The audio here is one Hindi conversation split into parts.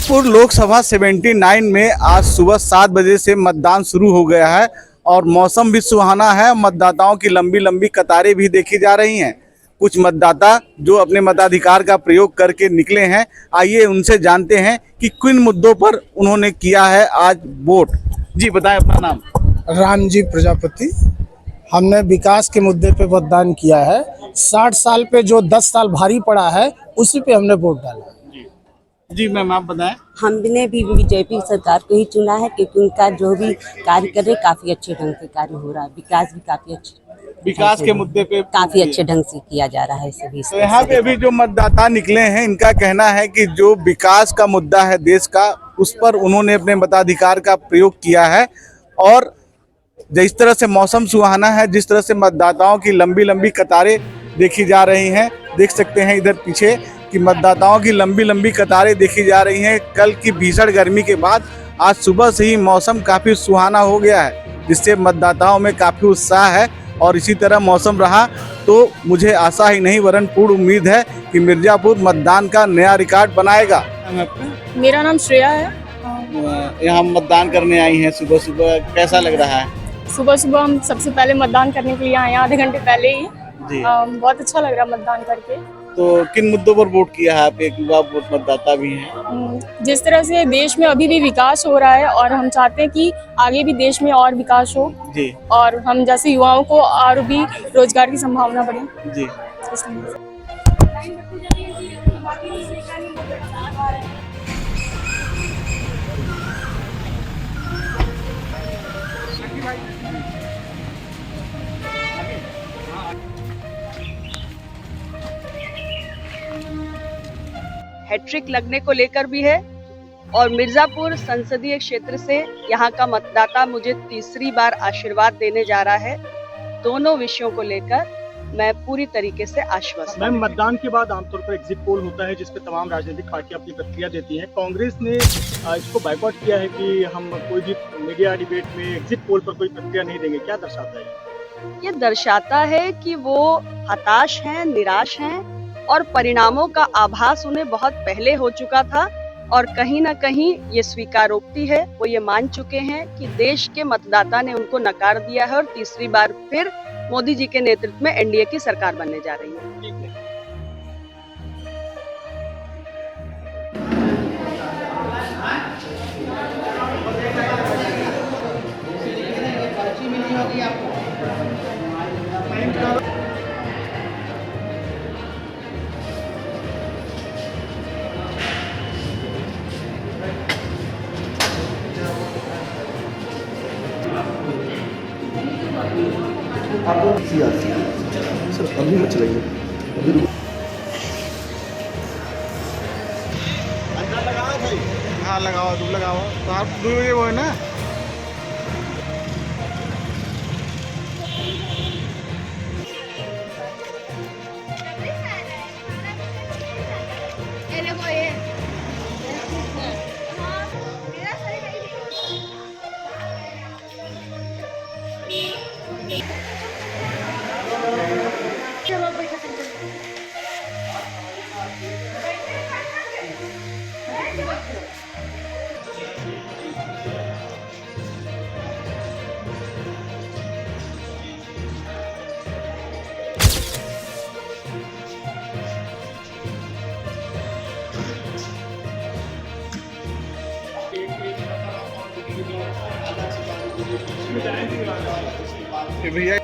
मिर्जापुर लोकसभा 79 में आज सुबह 7 बजे से मतदान शुरू हो गया है और मौसम भी सुहाना है। मतदाताओं की लंबी लंबी कतारें भी देखी जा रही हैं। कुछ मतदाता जो अपने मताधिकार का प्रयोग करके निकले हैं, आइए उनसे जानते हैं कि किन मुद्दों पर उन्होंने किया है आज वोट। जी बताएं अपना नाम। रामजी प्रजापति। हमने विकास के मुद्दे पे मतदान किया है। 60 साल पे जो 10 साल भारी पड़ा है उसी पे हमने वोट डाला। जी मैम आप बताएं। हमने भी बीजेपी सरकार को ही चुना है क्योंकि उनका जो भी कार्य कर रहे काफी अच्छे ढंग से कार्य हो रहा है। विकास भी काफी अच्छे विकास के मुद्दे पे काफी अच्छे ढंग से किया जा रहा है सभी। तो यहाँ पे अभी जो मतदाता निकले हैं, इनका कहना है कि जो विकास का मुद्दा है देश का, उस पर उन्होंने अपने मताधिकार का प्रयोग किया है। और जिस तरह से मौसम सुहाना है, जिस तरह से मतदाताओं की लंबी लंबी कतारें देखी जा रही हैं, देख सकते हैं इधर पीछे कि मतदाताओं की लंबी लंबी कतारें देखी जा रही हैं। कल की भीषण गर्मी के बाद आज सुबह से ही मौसम काफ़ी सुहाना हो गया है, जिससे मतदाताओं में काफ़ी उत्साह है। और इसी तरह मौसम रहा तो मुझे आशा ही नहीं वरन पूर्ण उम्मीद है कि मिर्जापुर मतदान का नया रिकॉर्ड बनाएगा। मेरा नाम श्रेया है। यहाँ मतदान करने आई हैं सुबह सुबह, कैसा लग रहा है? सुबह सुबह हम सबसे पहले मतदान करने के लिए आए हैं, आधे घंटे पहले ही। जी। बहुत अच्छा लग रहा है मतदान करके। तो किन मुद्दों पर वोट किया है? आप एक युवा मतदाता भी हैं। जिस तरह से देश में अभी भी विकास हो रहा है और हम चाहते हैं कि आगे भी देश में और विकास हो जी। और हम जैसे युवाओं को और भी रोजगार की संभावना बढ़े जी। हैट्रिक लगने को लेकर भी है और मिर्जापुर संसदीय क्षेत्र से यहाँ का मतदाता मुझे तीसरी बार आशीर्वाद देने जा रहा है। दोनों विषयों को लेकर मैं पूरी तरीके से आश्वस्त हूं। मैम, मतदान के बाद आमतौर पर एग्जिट पोल होता है जिसपे तमाम राजनीतिक पार्टियां अपनी प्रतिक्रिया देती हैं। कांग्रेस ने इसको बायकॉट किया है कि हम कोई भी मीडिया डिबेट में एग्जिट पोल पर कोई प्रतिक्रिया नहीं देंगे। क्या दर्शाता है ये? दर्शाता है कि वो हताश हैं, निराश हैं और परिणामों का आभास उन्हें बहुत पहले हो चुका था और कहीं ना कहीं ये स्वीकारोक्ति है। वो ये मान चुके हैं कि देश के मतदाता ने उनको नकार दिया है और तीसरी बार फिर मोदी जी के नेतृत्व में एनडीए की सरकार बनने जा रही है। सर अभी मत चलाइए। अंदर लगाओ भाई। हाँ लगाओ, तुम लगाओ। तो आप 2 बजे वो है ना। भैया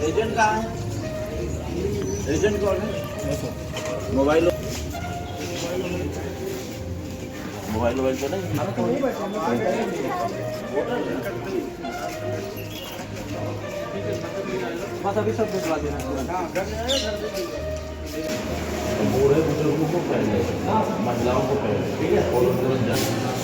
एजेंट कहाँ है? एजेंट कौन है? मोबाइल तो नहीं। बस अभी सब भिजवा देना। बूढ़े बुजुर्गों को पहले, महिलाओं को पहले, ठीक है? और तुरंत जाना।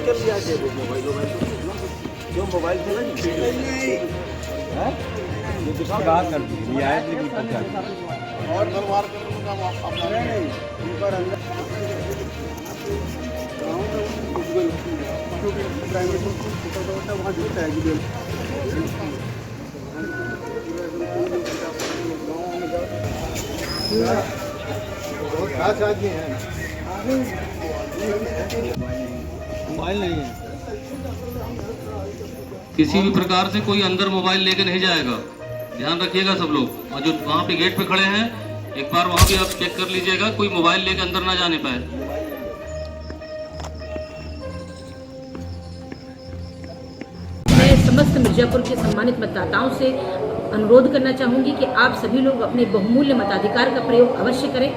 कर लिया के मोबाइल क्यों मोबाइल चला नहीं है ये दिखा बात कर दी ये आए थे कि पूछा और दरबार करने का मामला नहीं ऊपर अंदर प्राइवेट में वहाँ जुड़ता है कि बहुत खास आदमी है मोबाइल नहीं है किसी भी प्रकार से कोई अंदर मोबाइल लेके नहीं जाएगा, ध्यान रखिएगा सब लोग। और जो वहाँ पे गेट पे खड़े हैं एक बार वहाँ भी आप चेक कर लीजिएगा, कोई मोबाइल लेके अंदर ना जाने पाए। मैं समस्त मिर्जापुर के सम्मानित मतदाताओं से अनुरोध करना चाहूँगी कि आप सभी लोग अपने बहुमूल्य मताधिकार का प्रयोग अवश्य करें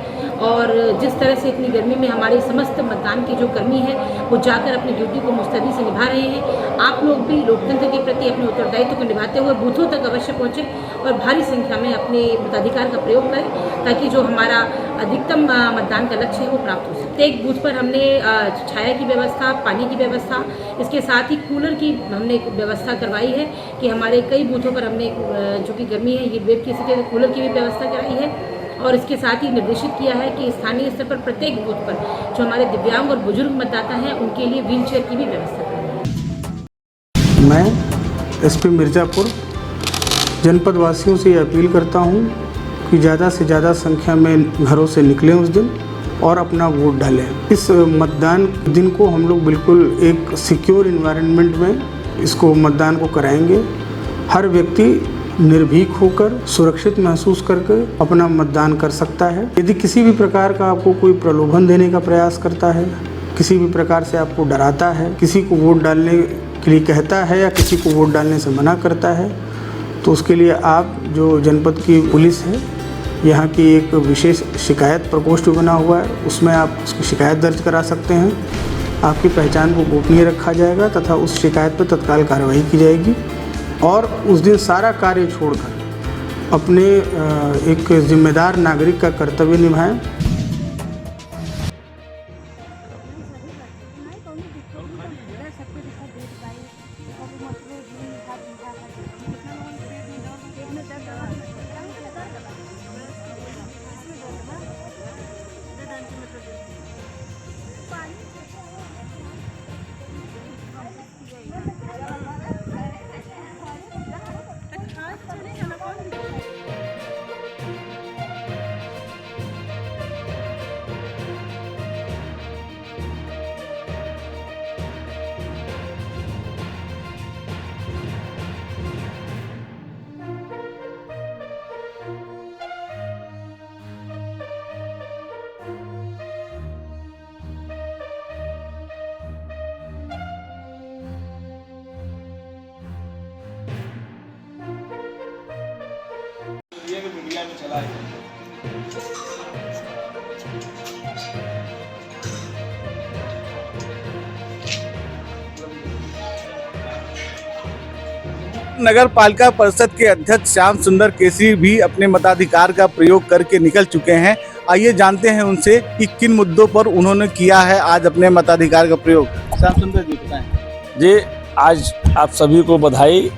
और जिस तरह से इतनी गर्मी में हमारे समस्त मतदान के जो कर्मी हैं वो जाकर अपनी ड्यूटी को मुस्तैदी से निभा रहे हैं, आप लोग भी लोकतंत्र के प्रति अपने उत्तरदायित्व को निभाते हुए बूथों तक अवश्य पहुँचें और भारी संख्या में अपने मताधिकार का प्रयोग करें ताकि जो हमारा अधिकतम मतदान का लक्ष्य है वो प्राप्त हो सके। प्रत्येक बूथ पर हमने छाया की व्यवस्था, पानी की व्यवस्था, इसके साथ ही कूलर की हमने व्यवस्था करवाई है कि हमारे कई बूथों पर हमने जो कि गर्मी है ये वेब की स्थिति में कूलर की भी व्यवस्था कराई है और इसके साथ ही निर्देशित किया है कि स्थानीय स्तर पर प्रत्येक बूथ पर जो हमारे दिव्यांग और बुजुर्ग मतदाता हैं उनके लिए व्हीलचेयर की भी व्यवस्था करें। मैं एसपी मिर्ज़ापुर जनपद वासियों से ये अपील करता हूँ कि ज़्यादा से ज़्यादा संख्या में घरों से निकलें उस दिन और अपना वोट डालें। इस मतदान दिन को हम लोग बिल्कुल एक सिक्योर इन्वायरमेंट में इसको मतदान को कराएंगे। हर व्यक्ति निर्भीक होकर सुरक्षित महसूस करके अपना मतदान कर सकता है। यदि किसी भी प्रकार का आपको कोई प्रलोभन देने का प्रयास करता है, किसी भी प्रकार से आपको डराता है, किसी को वोट डालने के लिए कहता है या किसी को वोट डालने से मना करता है, तो उसके लिए आप जो जनपद की पुलिस है यहाँ की एक विशेष शिकायत प्रकोष्ठ बना हुआ है, उसमें आप उसकी शिकायत दर्ज करा सकते हैं। आपकी पहचान को गोपनीय रखा जाएगा तथा उस शिकायत पर तत्काल कार्रवाई की जाएगी और उस दिन सारा कार्य छोड़कर अपने एक जिम्मेदार नागरिक का कर्तव्य निभाएं। मीडिया में चला है नगर पालिका परिषद के अध्यक्ष श्याम सुंदर केसरी भी अपने मताधिकार का प्रयोग करके निकल चुके हैं। आइए जानते हैं उनसे कि किन मुद्दों पर उन्होंने किया है आज अपने मताधिकार का प्रयोग। श्याम सुंदर जी बताएं। जी, आज आप सभी को बधाई।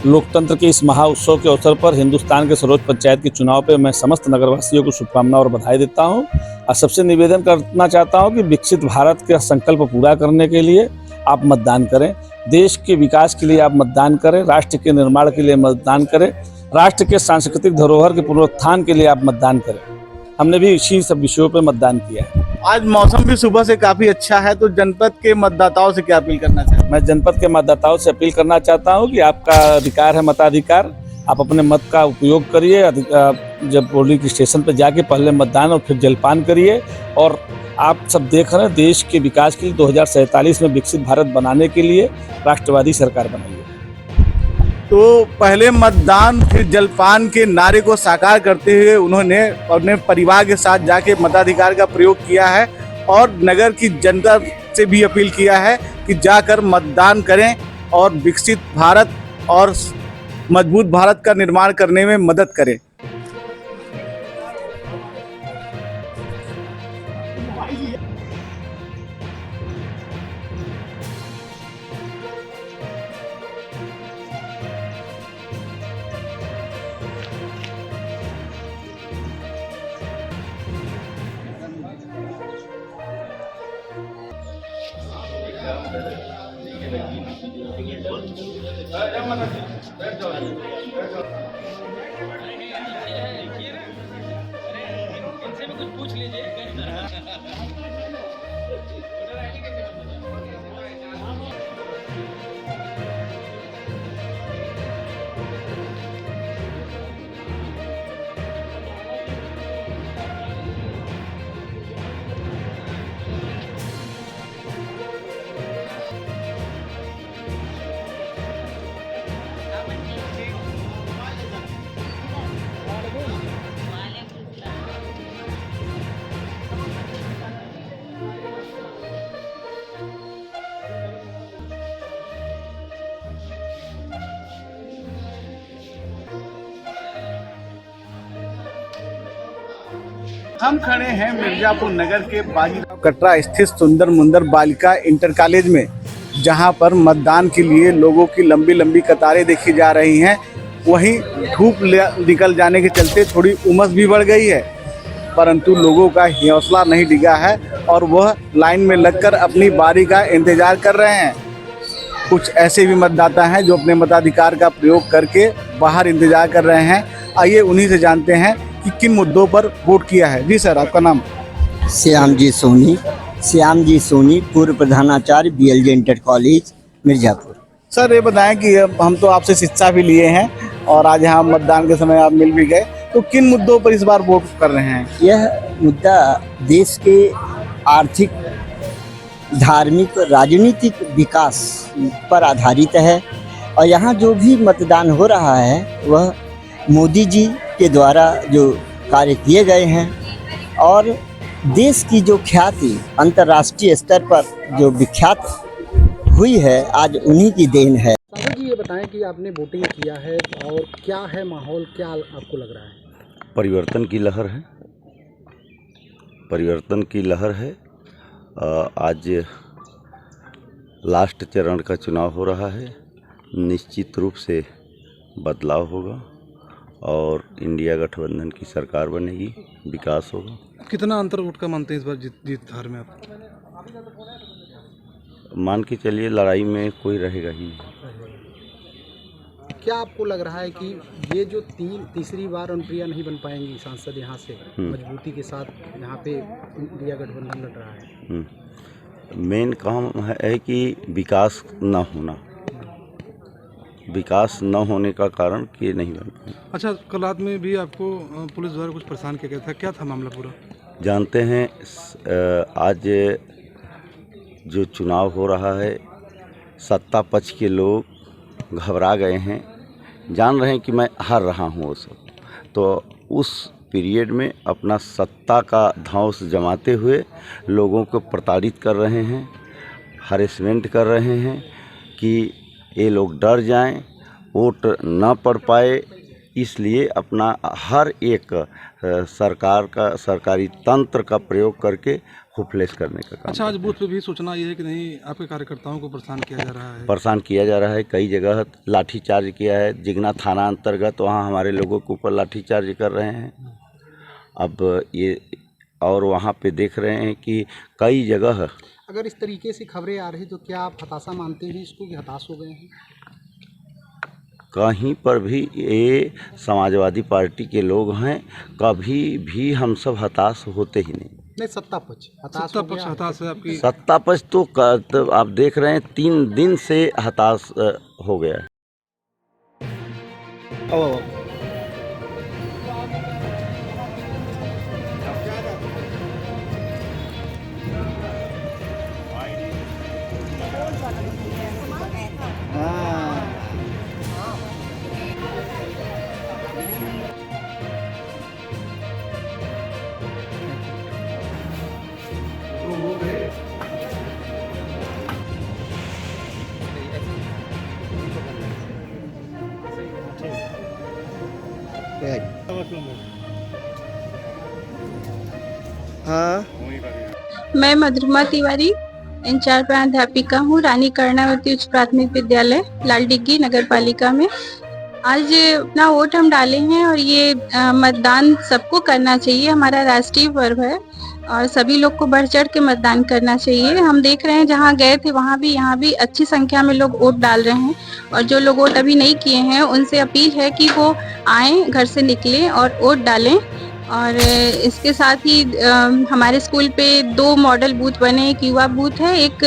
लोकतंत्र के इस महाउत्सव के अवसर पर हिंदुस्तान के सर्वोच्च पंचायत के चुनाव पे मैं समस्त नगरवासियों को शुभकामना और बधाई देता हूं और सबसे निवेदन करना चाहता हूं कि विकसित भारत का संकल्प पूरा करने के लिए आप मतदान करें, देश के विकास के लिए आप मतदान करें, राष्ट्र के निर्माण के लिए मतदान करें, राष्ट्र के सांस्कृतिक धरोहर के पुनरुत्थान के लिए आप मतदान करें। हमने भी इसी सब विषयों पर मतदान किया है। आज मौसम भी सुबह से काफी अच्छा है, तो जनपद के मतदाताओं से क्या अपील करना चाहते हैं? मैं जनपद के मतदाताओं से अपील करना चाहता हूं कि आपका अधिकार है मताधिकार, आप अपने मत का उपयोग करिए। जब पोलिंग स्टेशन पर जाके पहले मतदान और फिर जलपान करिए। और आप सब देख रहे हैं देश के विकास के लिए 2047 में विकसित भारत बनाने के लिए राष्ट्रवादी सरकार बनाइए। तो पहले मतदान फिर जलपान के नारे को साकार करते हुए उन्होंने अपने परिवार के साथ जाके मताधिकार का प्रयोग किया है और नगर की जनता से भी अपील किया है कि जाकर मतदान करें और विकसित भारत और मजबूत भारत का निर्माण करने में मदद करें। हम खड़े हैं मिर्जापुर नगर के बाजीराव कटरा स्थित सुंदर मुंदर बालिका इंटर कॉलेज में, जहां पर मतदान के लिए लोगों की लंबी लंबी कतारें देखी जा रही हैं। वहीं धूप निकल जाने के चलते थोड़ी उमस भी बढ़ गई है, परंतु लोगों का हौसला नहीं डिगा है और वह लाइन में लगकर अपनी बारी का इंतजार कर रहे हैं। कुछ ऐसे भी मतदाता हैं जो अपने मताधिकार का प्रयोग करके बाहर इंतजार कर रहे हैं। आइए उन्हीं से जानते हैं कि किन मुद्दों पर वोट किया है। जी सर, आपका नाम? श्याम जी सोनी, पूर्व प्रधानाचार्य BLJ inter college Mirzapur. Sir ये बताएं कि हम तो आपसे शिक्षा भी लिए हैं और आज यहाँ मतदान के समय आप मिल भी गए, तो किन मुद्दों पर इस बार वोट कर रहे हैं? यह मुद्दा देश के आर्थिक, धार्मिक, राजनीतिक विकास पर आधारित है और यहाँ जो भी मतदान हो रहा है वह मोदी जी के द्वारा जो कार्य किए गए हैं और देश की जो ख्याति अंतर्राष्ट्रीय स्तर पर जो विख्यात हुई है, आज उन्हीं की देन है। साहब जी ये बताएं कि आपने वोटिंग किया है और क्या है माहौल, क्या आपको लग रहा है? परिवर्तन की लहर है, परिवर्तन की लहर है। आज लास्ट चरण का चुनाव हो रहा है, निश्चित रूप से बदलाव होगा और इंडिया गठबंधन की सरकार बनेगी, विकास होगा। कितना अंतर वोट का मानते हैं इस बार जीत हार में आप? मान के चलिए लड़ाई में कोई रहेगा ही नहीं। क्या आपको लग रहा है कि ये जो तीसरी बार अनुप्रिया नहीं बन पाएंगी सांसद यहाँ से, मजबूती के साथ यहाँ पे इंडिया गठबंधन लड़ रहा है? मेन काम है कि विकास न होना, विकास न होने का कारण कि नहीं बन पाए। अच्छा, कल रात में भी आपको पुलिस द्वारा कुछ परेशान किया गया था, क्या था मामला पूरा? जानते हैं आज जो चुनाव हो रहा है, सत्ता पक्ष के लोग घबरा गए हैं, जान रहे हैं कि मैं हार रहा हूँ वो सब, तो उस पीरियड में अपना सत्ता का धौंस जमाते हुए लोगों को प्रताड़ित कर रहे हैं, हरेसमेंट कर रहे हैं कि ये लोग डर जाएं, वोट न पड़ पाए, इसलिए अपना हर एक सरकारी तंत्र का प्रयोग करके हुफलेस करने का काम। अच्छा, आज बूथ पे भी सूचना ये है कि नहीं आपके कार्यकर्ताओं को परेशान किया जा रहा है? परेशान किया जा रहा है, कई जगह लाठीचार्ज किया है। जिगना थाना अंतर्गत वहाँ हमारे लोगों के ऊपर लाठीचार्ज कर रहे हैं। अब ये और वहाँ पे देख रहे हैं कि कई जगह अगर इस तरीके से खबरें आ रही तो क्या आप हताशा मानते हैं इसको कि हताश हो गए हैं? कहीं पर भी ये समाजवादी पार्टी के लोग हैं, कभी भी हम सब हताश होते ही नहीं। सत्ता पक्ष हताश है आपकी? सत्ता पक्ष तो आप देख रहे हैं 3 दिन से हताश हो गया है। मैं मधुरमा तिवारी इंचार्ज प्राध्यापिका हूँ, रानी कर्णावती उच्च प्राथमिक विद्यालय लाल डिग्गी नगर पालिका में। आज अपना वोट हम डाले हैं और ये मतदान सबको करना चाहिए, हमारा राष्ट्रीय पर्व है। और सभी लोग को बढ़ चढ़ के मतदान करना चाहिए। हम देख रहे हैं जहाँ गए थे वहाँ भी यहाँ भी अच्छी संख्या में लोग वोट डाल रहे हैं, और जो लोग वोट अभी नहीं किए हैं उनसे अपील है कि वो आएँ, घर से निकलें और वोट डालें। और इसके साथ ही हमारे स्कूल पे 2 मॉडल बूथ बने, एक युवा बूथ है, एक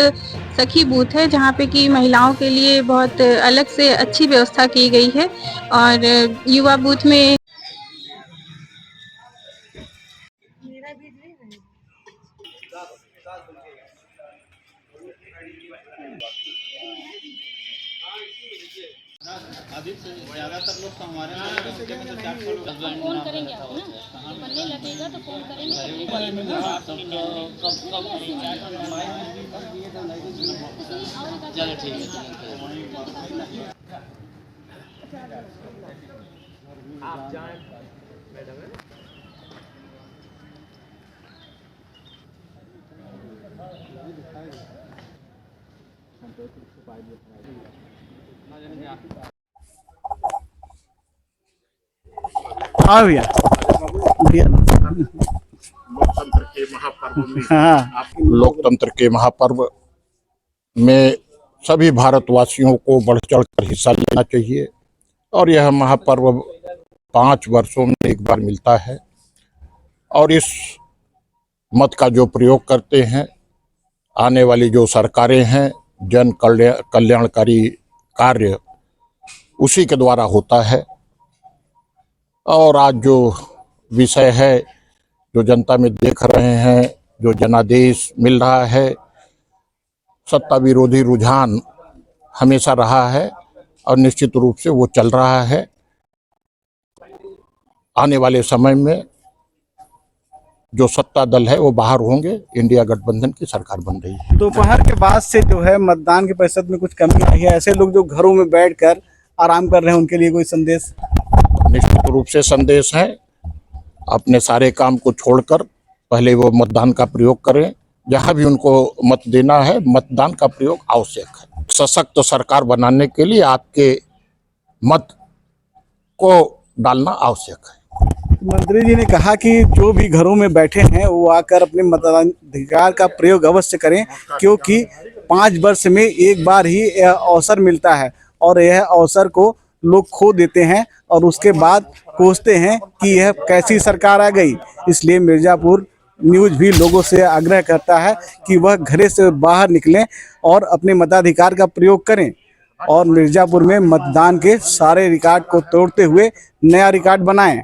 सखी बूथ है, जहाँ पे कि महिलाओं के लिए बहुत अलग से अच्छी व्यवस्था की गई है। और युवा बूथ में अधिक से ज्यादातर लोग तो हमारे फोन करेंगे आप ना, बनने लगेगा तो फोन करेंगे। चलो ठीक है। आप जाएं मैडम है। हाँ भैया लोकतंत्र के महापर्व में हाँ लोकतंत्र के महापर्व में सभी भारतवासियों को बढ़ चढ़कर हिस्सा लेना चाहिए। और यह महापर्व 5 वर्षों में एक बार मिलता है। और इस मत का जो प्रयोग करते हैं, आने वाली जो सरकारें हैं, जन कल्याणकारी कार्य उसी के द्वारा होता है। और आज जो विषय है, जो जनता में देख रहे हैं, जो जनादेश मिल रहा है, सत्ता विरोधी रुझान हमेशा रहा है और निश्चित रूप से वो चल रहा है। आने वाले समय में जो सत्ता दल है वो बाहर होंगे, इंडिया गठबंधन की सरकार बन रही है। दोपहर के बाद से जो है मतदान के प्रतिशत में कुछ कमी आई है। ऐसे लोग जो घरों में बैठकर आराम कर रहे हैं, उनके लिए कोई संदेश? निश्चित रूप से संदेश है, अपने सारे काम को छोड़कर पहले वो मतदान का प्रयोग करें। जहां भी उनको मत देना है, मतदान का प्रयोग आवश्यक है। सशक्त सरकार बनाने के लिए आपके मत को डालना आवश्यक है। मंत्री जी ने कहा कि जो भी घरों में बैठे हैं वो आकर अपने मताधिकार का प्रयोग अवश्य करें, क्योंकि 5 वर्ष में एक बार ही यह अवसर मिलता है और यह अवसर को लोग खो देते हैं और उसके बाद कोसते हैं कि यह कैसी सरकार आ गई। इसलिए मिर्ज़ापुर न्यूज़ भी लोगों से आग्रह करता है कि वह घर से बाहर निकलें और अपने मताधिकार का प्रयोग करें और मिर्ज़ापुर में मतदान के सारे रिकॉर्ड को तोड़ते हुए नया रिकॉर्ड बनाएं।